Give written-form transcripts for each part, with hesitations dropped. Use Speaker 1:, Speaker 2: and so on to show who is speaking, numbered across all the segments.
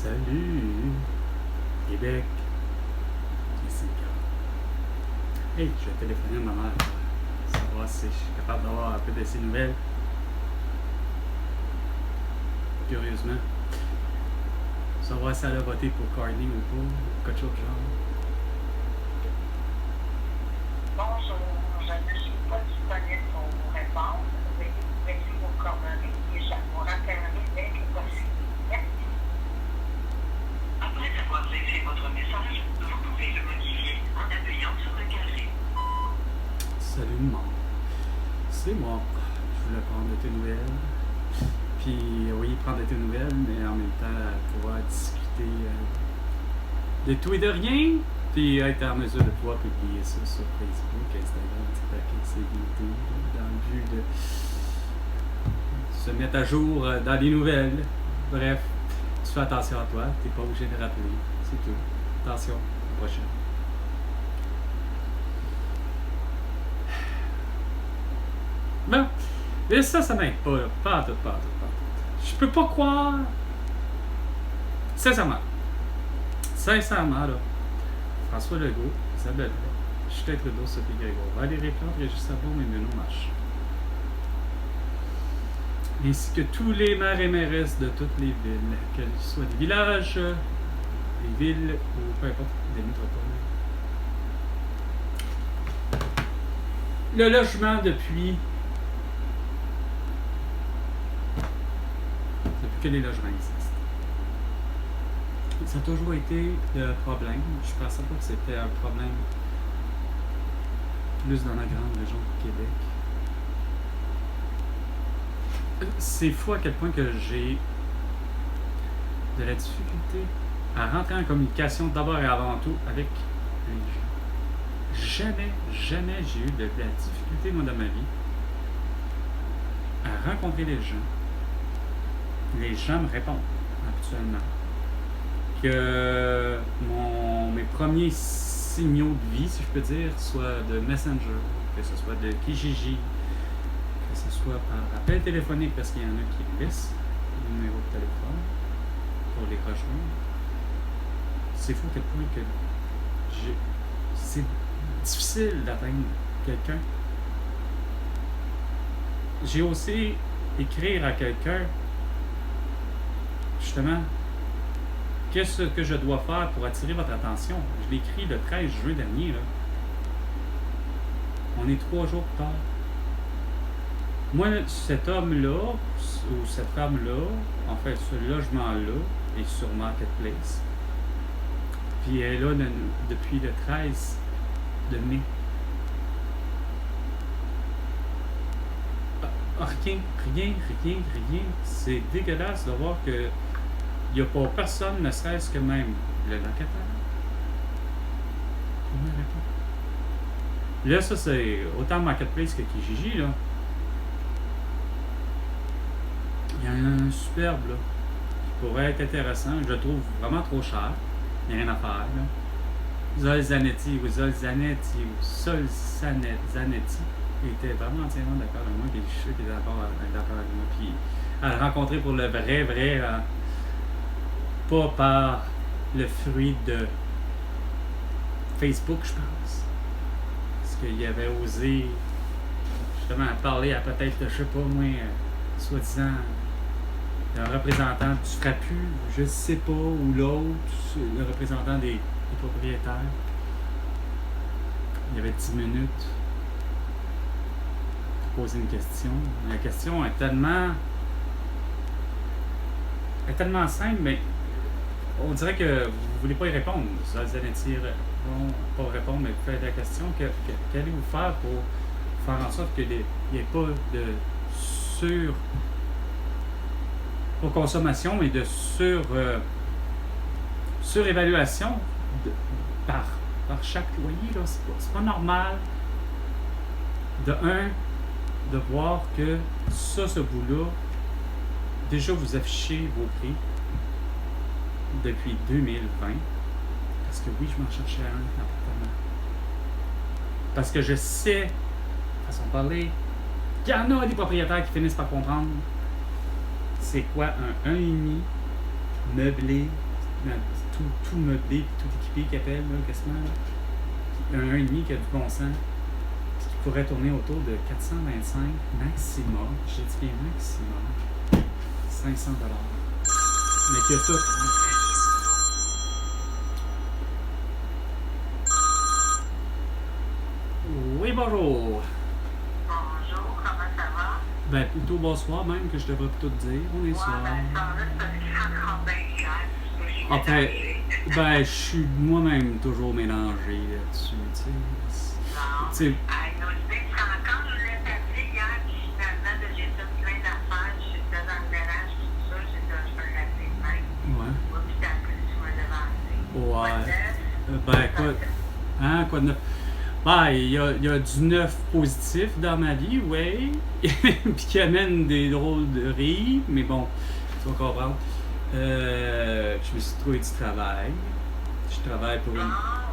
Speaker 1: Salut, Québec, ici Carl. Hey, je vais téléphoner à ma mère pour savoir si je suis capable d'avoir un peu de ses nouvelles. Curieusement. Savoir si elle a voté pour Carney ou pas, ou quelque chose de genre.
Speaker 2: Bonjour, je ne suis pas disponible pour vous répondre. Veuillez laisser vos coordonnées et je vous rappellerai dès que possible. Merci. Après avoir laissé votre message, vous pouvez le modifier en appuyant sur le carré.
Speaker 1: Salut maman. C'est moi. Je voulais prendre de tes nouvelles. Puis oui, prendre de tes nouvelles, mais en même temps pouvoir discuter de tout et de rien. Puis être en mesure de pouvoir publier ça sur Facebook, Instagram, TikTok et ses YouTube dans le but de se mettre à jour dans les nouvelles. Bref, tu fais attention à toi, t'es pas obligé de rappeler, c'est tout. Attention, à la prochaine. Bon, mais ça m'aide pas, là. Pas en tout. Je peux pas croire. Sincèrement, là. François Legault, Isabelle Roy, Justin Trudeau, Sophie Grégoire, Valérie Plante, Régis Sabot et Bruno Marche. Ainsi que tous les maires et mairesses de toutes les villes, qu'elles soient des villages, des villes ou peu importe, des métropoles. Le logement depuis que les logements existent. Ça a toujours été le problème. Je ne pensais pas que c'était un problème plus dans la grande région du Québec. C'est fou à quel point que j'ai de la difficulté à rentrer en communication d'abord et avant tout avec les gens. Jamais j'ai eu de la difficulté, moi, dans ma vie, à rencontrer les gens. Les gens me répondent habituellement. Que mes premiers signaux de vie, si je peux dire, soient de Messenger, que ce soit de Kijiji, que ce soit par appel téléphonique, parce qu'il y en a qui laissent le numéro de téléphone pour les rejoindre. C'est fou à quel point que c'est difficile d'atteindre quelqu'un. J'ai aussi écrire à quelqu'un, justement, qu'est-ce que je dois faire pour attirer votre attention? Je l'ai écrit le 13 juin dernier. Là. On est 3 jours plus tard. Moi, cet homme-là, ou cette femme-là, en fait, ce logement-là, est sur Marketplace. Puis elle est là depuis le 13 de mai. Rien. C'est dégueulasse de voir que il n'y a pas personne, ne serait-ce que même le locataire. Comment répondre? Là, ça, c'est autant Marketplace que Kijiji, là. Il y a un superbe, là, qui pourrait être intéressant. Je le trouve vraiment trop cher. Il n'y a rien à faire, là. Zol Zanetti était vraiment entièrement d'accord avec moi, puis je suis sûr qu'il est d'accord avec moi. Puis à le rencontrer pour le vrai, pas par le fruit de Facebook, je pense. Parce qu'il avait osé justement parler à peut-être, je sais pas moi, soi-disant un représentant du FRAPU, je sais pas, ou l'autre, le représentant des propriétaires. Il y avait 10 minutes pour poser une question. La question est tellement simple, mais on dirait que vous ne voulez pas y répondre. Ça, Zanetti pas répondre, mais vous faites la question. Qu'allez-vous faire pour faire en sorte qu'il n'y ait pas de surconsommation, mais de surévaluation par chaque loyer? Là. C'est pas normal de voir que ce bout-là, déjà vous affichez vos prix depuis 2020, parce que oui, je m'en cherchais un appartement. Parce que je sais, façon de parler, qu'il y en a des propriétaires qui finissent par comprendre c'est quoi un 1,5 meublé tout meublé, tout équipé qui appelle, là, quasiment. Là. Un 1,5 qui a du bon sens, qui pourrait tourner autour de 425 maximum. J'ai dit bien maximum. 500 $. Mais qui a tout. Oui, bonjour.
Speaker 2: Bonjour, comment ça va?
Speaker 1: Ben, plutôt bonsoir même que je devrais plutôt te dire. On est soir. Enfin, ben, je suis moi-même toujours mélangé là-dessus, tu sais.
Speaker 2: Non.
Speaker 1: Tu sais,
Speaker 2: Quand je voulais t'appeler hier, puis finalement, j'ai fait plein d'affaires, j'étais dans le ménage, tout ça, j'ai dit, je peux l'appeler demain.
Speaker 1: ouais.
Speaker 2: Moi, puis t'as appelé, tu m'as devancé.
Speaker 1: Ben, écoute, hein, quoi de neuf? Ben, il y a du neuf positif dans ma vie, oui. Puis qui amène des drôles de rires, mais bon, tu vas comprendre. Je me suis trouvé du travail. Je travaille pour une.
Speaker 2: Bon,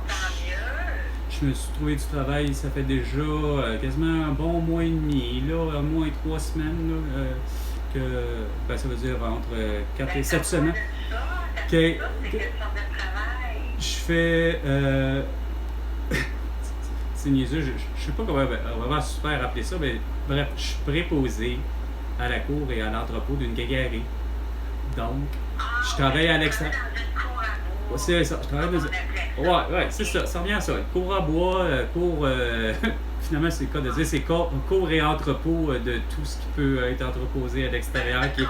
Speaker 2: tant mieux.
Speaker 1: Je me suis trouvé du travail, ça fait déjà quasiment un bon mois et demi, là, un mois et 3 semaines, là, que ben, ça veut dire entre 4 et 7 semaines.
Speaker 2: C'est
Speaker 1: Que-
Speaker 2: quelle sorte de travail?
Speaker 1: Je fais. C'est niaiseux, je sais pas comment on va vraiment super appeler ça, mais bref, je suis préposé à la cour et à l'entrepôt d'une quincaillerie. Donc, je travaille à l'extérieur. C'est ça, je travaille dans. Ouais, c'est ça, ça revient à ça. Cour à bois, finalement, c'est le cas de dire, c'est cour et entrepôt de tout ce qui peut être entreposé à l'extérieur. Qui est.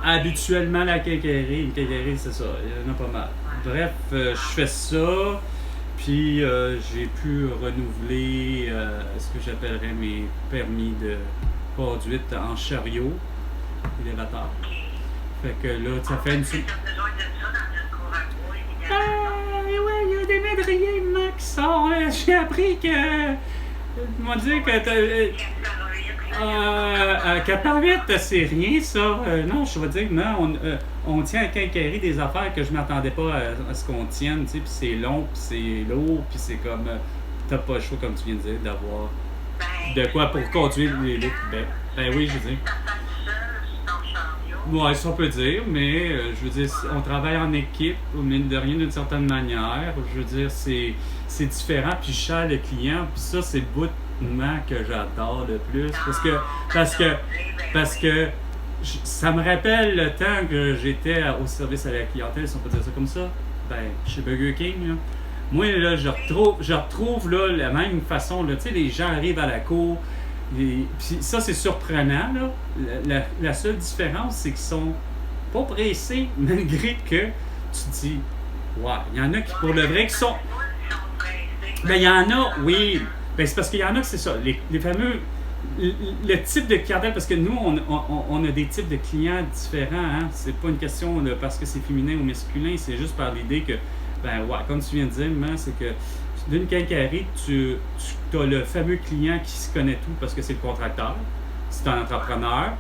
Speaker 1: Habituellement, la quincaillerie, une quincaillerie, c'est ça, il y en a pas mal. Bref, je fais ça, puis j'ai pu renouveler ce que j'appellerais mes permis de conduite en chariot, élévateur. Fait que là, ça fait une... ouais, il y a des médriers, Max. J'ai appris que... On m'a dit que... par 8, c'est rien ça. Non, je vais dire, non, on tient à la quincaillerie des affaires que je m'attendais pas à ce qu'on tienne, tu sais, puis c'est long, puis c'est lourd, puis c'est comme, t'as pas le choix, comme tu viens de dire, d'avoir de quoi pour conduire les litres. Ben oui, je veux dire. Ouais, ça on peut dire, mais je veux dire, on travaille en équipe, mine de rien, d'une certaine manière. Je veux dire, c'est différent, puis je sers le client, puis ça, c'est le bout que j'adore le plus parce que ça me rappelle le temps que j'étais au service à la clientèle, si on peut dire ça comme ça, ben chez Burger King là. Moi là je retrouve là la même façon là, tu sais, les gens arrivent à la cour puis ça c'est surprenant là. La seule différence c'est qu'ils sont pas pressés malgré que tu te dis ouais, il y en a qui pour le vrai qui sont ben il y en a oui. Ben, c'est parce qu'il y en a que c'est ça, les fameux, le type de clientèle, parce que nous, on a des types de clients différents, hein? C'est pas une question de parce que c'est féminin ou masculin, c'est juste par l'idée que, ben ouais, comme tu viens de dire, c'est que d'une quincaillerie, tu as le fameux client qui se connaît tout parce que c'est le contracteur, c'est un entrepreneur.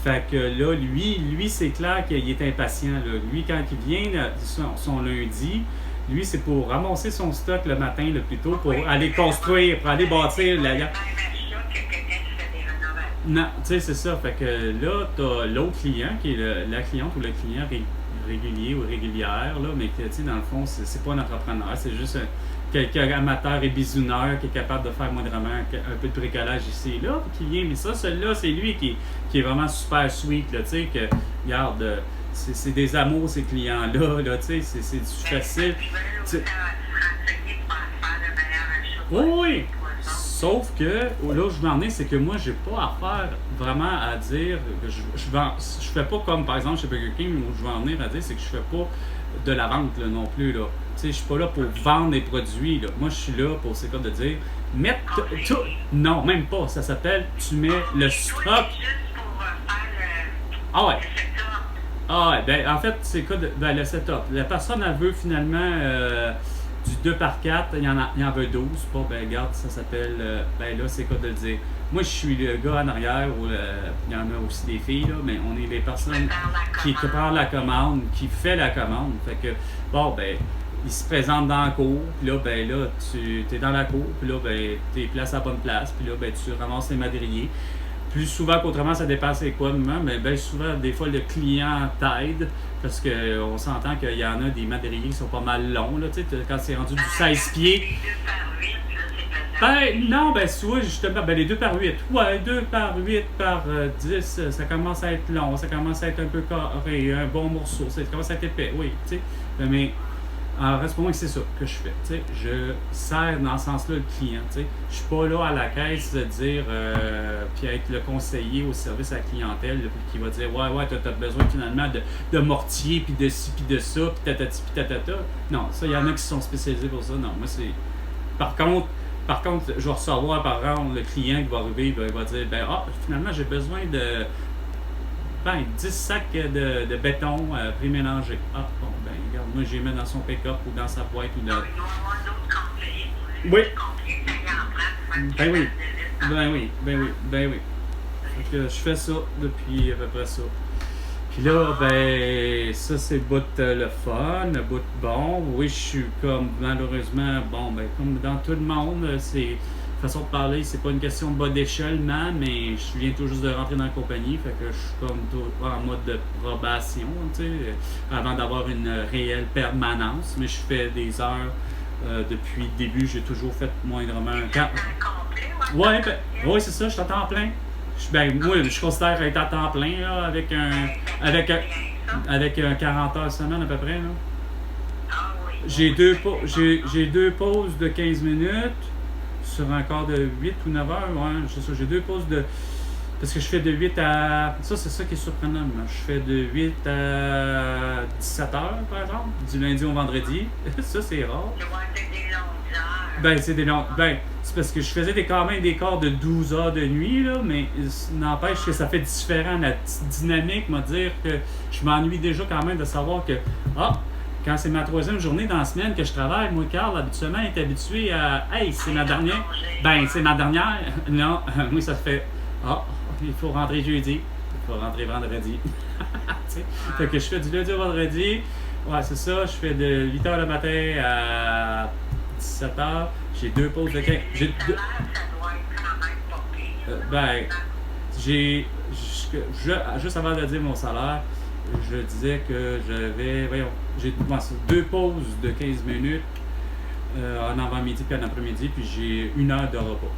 Speaker 1: Fait que là, lui c'est clair qu'il est impatient. Là. Lui, quand il vient son lundi, lui, c'est pour ramasser son stock le matin le plus tôt pour aller construire, pour aller bâtir la... Non, tu sais, c'est ça. Fait que là, t'as l'autre client qui est la cliente ou le client régulier ou régulière, là, mais que, tu sais, dans le fond, c'est pas un entrepreneur, c'est juste quelqu'un amateur et bisouneur qui est capable de faire moindrement un peu de bricolage ici et là, qui vient. Mais ça, celui-là, c'est lui qui est vraiment super sweet, là, tu sais, que, regarde... C'est des amours, ces clients-là, là, tu sais, c'est du facile. Oui. Sauf que, là où je m'en ai, c'est que moi, j'ai pas affaire vraiment à dire que je fais pas comme, par exemple, chez Burger King, où je vais en venir à dire, c'est que je fais pas de la vente, là, non plus, là. Tu sais, je suis pas là pour vendre des produits, là. Moi, je suis là pour, c'est quoi de dire, mettre tout... Non, même pas. Ça s'appelle, tu mets le stock... Ah ouais. Ah ouais, ben en fait, c'est quoi le setup? La personne, elle veut finalement du 2x4, il en veut 12. Pas, ben regarde, ça s'appelle, ben là, c'est quoi de le dire? Moi, je suis le gars en arrière, où il y en a aussi des filles, là, mais on est les personnes qui préparent la commande, qui fait la commande. Fait que, bon, ben, il se présente dans la cour, puis là, ben là, tu es dans la cour, puis là, ben, tu es placé à la bonne place, puis là, ben, tu ramasses les madriers. plus souvent qu'autrement, ça dépend c'est quoi, mais bien souvent, des fois, le client t'aide, parce qu'on s'entend qu'il y en a des madriers qui sont pas mal longs, là, tu sais, quand c'est rendu du 16 pieds.
Speaker 2: Les 2 par 8, là, c'est pesant.
Speaker 1: Ben, non, ben, soit justement, ben, les 2 par 8. Ouais, 2 par 8 par 10, ça commence à être long, ça commence à être un peu carré, un bon morceau, ça commence à être épais, oui, tu sais. Mais, en reste pour moi que c'est ça que je fais, tu sais. Je sers dans ce sens-là le client, tu sais. Je suis pas là à la caisse de dire, puis être le conseiller au service à la clientèle, là, qui va dire, ouais, t'as besoin finalement de mortier, puis de ci, puis de ça, puis tatati, puis tatata. Non, ça, il y en a qui sont spécialisés pour ça. Non, moi, c'est. Par contre, je vais recevoir par exemple le client qui va arriver, il va dire, finalement, j'ai besoin de 10 sacs de béton pré-mélangé. Ah, bon, ben, regarde, moi, je les mets dans son pick-up ou dans sa boîte ou dans.
Speaker 2: Il doit y avoir d'autres conseillers pour
Speaker 1: Oui.
Speaker 2: les conseillers qui en prennent.
Speaker 1: Ben oui. Ben oui. Fait que je fais ça depuis à peu près ça. Puis là, ben, ça, c'est le bout le fun, le bout bon. Oui, je suis comme, malheureusement, bon, ben, comme dans tout le monde, c'est. Façon de parler, c'est pas une question de bas d'échelle, mais je viens tout juste de rentrer dans la compagnie, fait que je suis comme en mode de probation, tu sais, avant d'avoir une réelle permanence, mais je fais des heures depuis le début, j'ai toujours fait moindrement un temps. Ouais, oui, c'est ça, je suis à temps plein. Moi, je considère être à temps plein, là, avec un 40 heures semaine à peu près, là. J'ai deux pauses de 15 minutes. Sur un quart de 8 ou 9 heures, ouais, c'est ça, j'ai 2 pauses de. Parce que je fais de 8 à. Ça, c'est ça qui est surprenant. Là. Je fais de 8 à 17 heures, par exemple, du lundi au vendredi. Ça, c'est rare.
Speaker 2: C'est des longues heures.
Speaker 1: Ben, c'est des longues. Ben, c'est parce que je faisais quand même des quarts de 12 heures de nuit, là, mais n'empêche que ça fait différent. La petite dynamique m'a dire que je m'ennuie déjà quand même de savoir que. Quand c'est ma 3e journée dans la semaine que je travaille, moi, Carl, habituellement, est habitué à. Hey, c'est ma dernière. Ben, c'est ma dernière. Non, moi, ça fait. Il faut rentrer jeudi. Il faut rentrer vendredi. Fait que je fais du lundi au vendredi. Ouais, c'est ça. Je fais de 8 h le matin à 17 h. J'ai 2 pauses de 15.
Speaker 2: Ça doit être quand même pas pire.
Speaker 1: Juste avant de dire mon salaire, je disais que j'avais, j'ai 2 pauses de 15 minutes en avant-midi puis en après-midi, puis j'ai 1 heure de repos.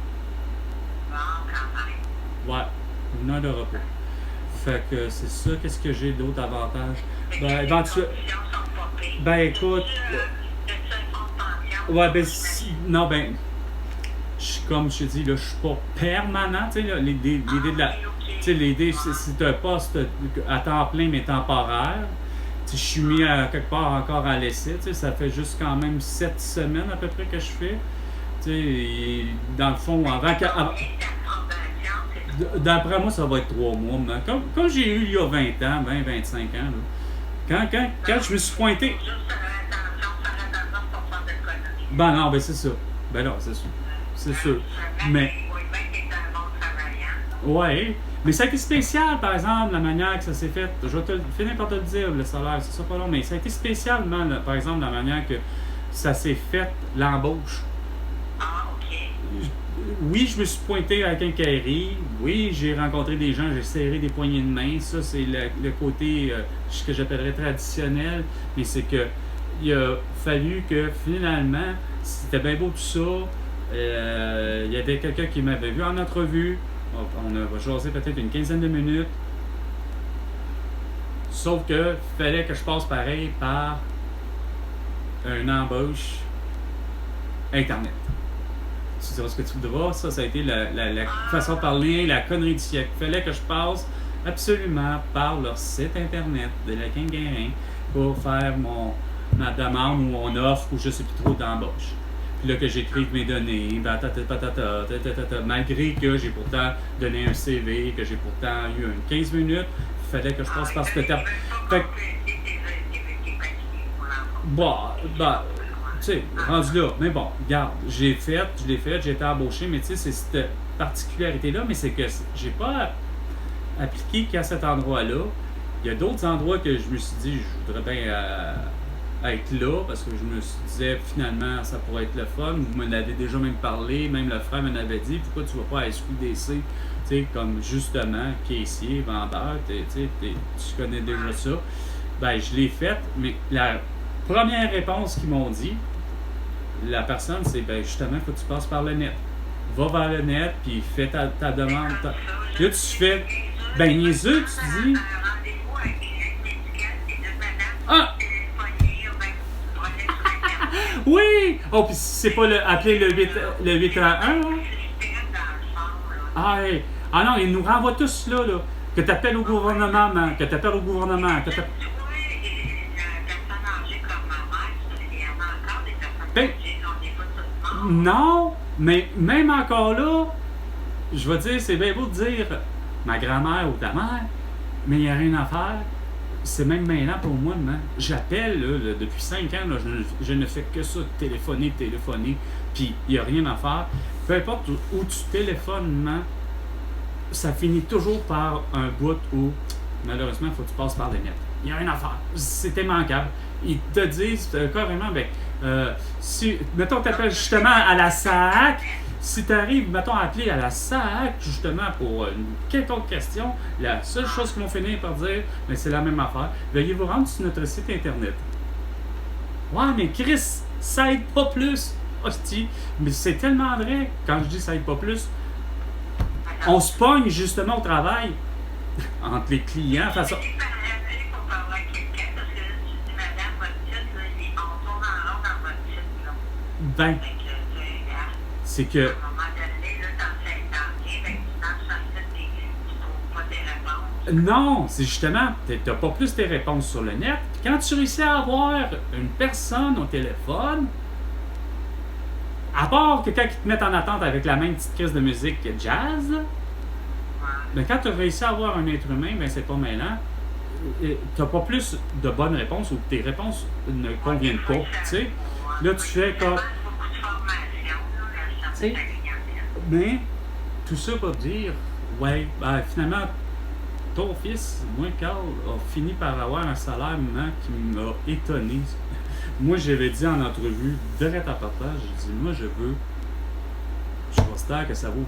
Speaker 2: Bon, quand même.
Speaker 1: Ouais, 1 heure de repos. Fait que c'est ça. Qu'est-ce que j'ai d'autres avantages?
Speaker 2: Les conditions sont pas pires.
Speaker 1: Ben, écoute. Ouais, non, ben. Comme je te dis, là, je suis pas permanent. Tu sais, là, l'idée de la. Tu sais, l'idée, c'est un poste à temps plein, mais temporaire. Tu sais, je suis mis quelque part encore à l'essai. Tu sais, ça fait juste quand même 7 semaines à peu près que je fais. Tu sais, dans le fond, d'après moi, ça va être 3 mois. Comme j'ai eu il y a 20 ans, 25 ans. Là. Quand je me suis pointé. Ben non, ben c'est ça. Ben non, c'est sûr. C'est sûr. Mais. Ouais. Mais ça a été spécial, par exemple, la manière que ça s'est fait. Je vais finir par te le dire, le salaire, c'est ça pas long, mais ça a été spécialement, par exemple, la manière que ça s'est fait, l'embauche.
Speaker 2: Ah, OK.
Speaker 1: Oui, je me suis pointé à la quincaillerie. Oui, j'ai rencontré des gens, j'ai serré des poignées de main. Ça, c'est le côté ce que j'appellerais traditionnel. Mais c'est que il a fallu que finalement, c'était bien beau tout ça. Il y avait quelqu'un qui m'avait vu en entrevue. On a jasé peut-être une 15aine de minutes. Sauf que fallait que je passe pareil par une embauche Internet. Tu diras ce que tu voudras. Ça a été la façon de parler, la connerie du siècle. Fallait que je passe absolument par leur site Internet de la Quincaillerie pour faire ma demande ou mon offre ou je sais plus trop d'embauche. Puis là que j'écrive mes données, malgré que j'ai pourtant donné un CV, que j'ai pourtant eu 15 minutes, il fallait que je passe par cette étape. Fait que, tu sais, rendu là. Mais bon, regarde, je l'ai fait, j'ai été embauché, mais tu sais, c'est cette particularité-là, mais c'est que j'ai pas appliqué qu'à cet endroit-là. Il y a d'autres endroits que je me suis dit, je voudrais bien être là parce que je me disais finalement ça pourrait être le fun. Vous me l'avez déjà même parlé, même le frère me l'avait dit. Pourquoi tu vas pas à SQDC, tu sais, comme justement caissier, vendeur, tu connais déjà ça. Ben, je l'ai fait, mais la première réponse qu'ils m'ont dit, la personne, c'est ben justement, il faut que tu passes par le net. Va vers le net, puis fais ta demande. Là, tu fais. Ben, niaiseux, tu dis. Ah! Oui! Oh, puis c'est pas appeler le 811, hein? Ah, hey. Ah non, ils nous renvoient tous là. Que tu appelles au gouvernement, man. Que tu appelles au gouvernement. Que ben, non, mais même encore là, je vais dire, c'est bien beau de dire ma grand-mère ou ta mère, mais il n'y a rien à faire. C'est même maintenant pour moi, man. J'appelle, là, depuis 5 ans, là, je ne fais que ça, téléphoner, puis il n'y a rien à faire. Peu importe où tu téléphones, man, ça finit toujours par un bout où, malheureusement, il faut que tu passes par le net. Il n'y a rien à faire. C'est immanquable. Ils te disent carrément, ben, si, mettons, tu appelles justement à la SAAC, si tu arrives, mettons, à appeler à la SAAC, justement, pour une quelconque question, la seule chose qu'ils vont finir par dire, ben, c'est la même affaire. Veuillez vous rendre sur notre site Internet. Ouais, mais Chris, ça aide pas plus. Hostie. Mais c'est tellement vrai, quand je dis ça aide pas plus, on se pogne justement au travail, entre les clients, façon. Ben, c'est que. Non, c'est justement, tu n'as pas plus tes réponses sur le net. Puis quand tu réussis à avoir une personne au téléphone, à part que quand ils te mettent en attente avec la même petite crise de musique jazz, ben quand tu as réussi à avoir un être humain, ben c'est pas mêlant. Tu n'as pas plus de bonnes réponses ou tes réponses ne conviennent pas. Tu sais, là, tu fais comme. Mais tout ça pour dire, ouais, ben finalement, ton fils, moi, Carl, a fini par avoir un salaire qui m'a étonné. Moi, j'avais dit en entrevue, direct à papa, j'ai dit, moi, je considère que ça vaut